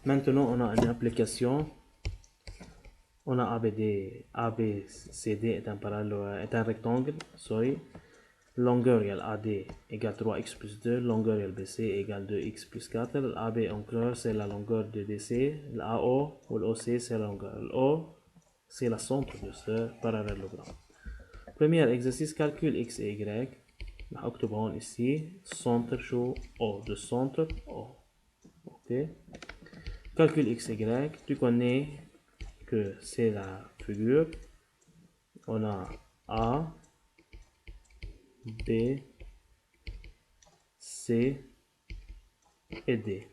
Maintenant, on a une application. On a ABD, ABCD est un rectangle, sorry. Longueur égale AD égale 3x plus 2, longueur égale BC égale 2x plus 4. l'AB encore c'est la longueur de DC, l'AO ou l'OC c'est la longueur. L'O c'est la centre de ce parallélogramme. Premier exercice, calcul x et y. نكتبهم ici, centre chaud O, de centre O. Ok. Calcul x et y, tu connais que c'est la figure. On a A, B, C et D.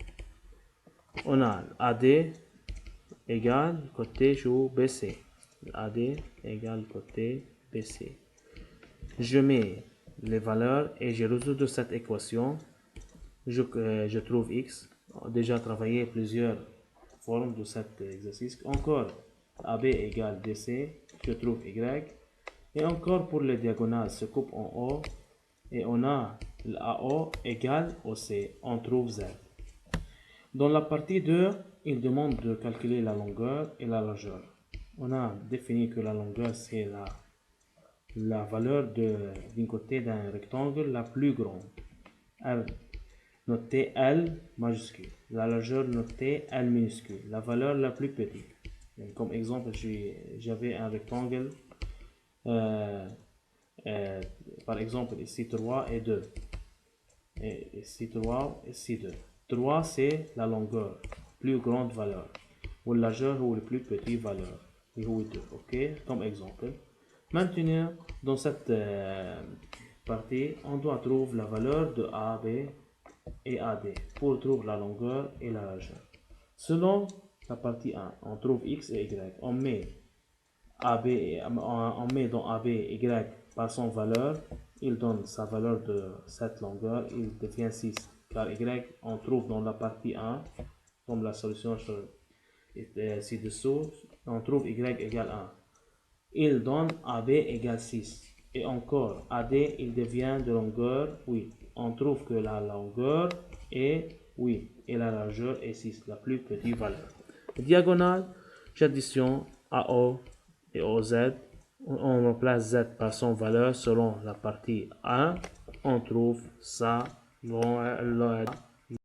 On a AD égale côté chaud BC. AD égale côté BC. Je mets les valeurs et je résous cette équation. Je trouve x. On a déjà travaillé plusieurs formes de cet exercice. Encore AB égale DC. Je trouve y. Et encore pour les diagonales se coupe en O. Et on a l'AO égale OC. On trouve Z. Dans la partie 2, il demande de calculer la longueur et la largeur. On a défini que la longueur c'est la valeur d'un côté d'un rectangle la plus grande. R notée L majuscule. La largeur notée L minuscule. La valeur la plus petite. Comme exemple, j'avais un rectangle. Par exemple, ici 3 et 2. Et ici 3 et ici 2. 3 c'est la longueur, plus grande valeur. Ou la largeur ou la plus petite valeur. Et 2. Ok, comme exemple. Maintenant, dans cette partie, on doit trouver la valeur de AB et AD pour trouver la longueur et la largeur. Selon la partie 1, on trouve X et Y. On met dans AB Y par son valeur. Il donne sa valeur de cette longueur. Il devient 6. Car Y, on trouve dans la partie 1, comme la solution ci-dessous, on trouve Y égale 1. Il donne AB égale 6. Et encore, AD, il devient de longueur 8. On trouve que la longueur est 8 et la largeur est 6, la plus petite valeur. Diagonale, j'additionne AO et OZ. On remplace Z par son valeur selon la partie 1. On trouve ça,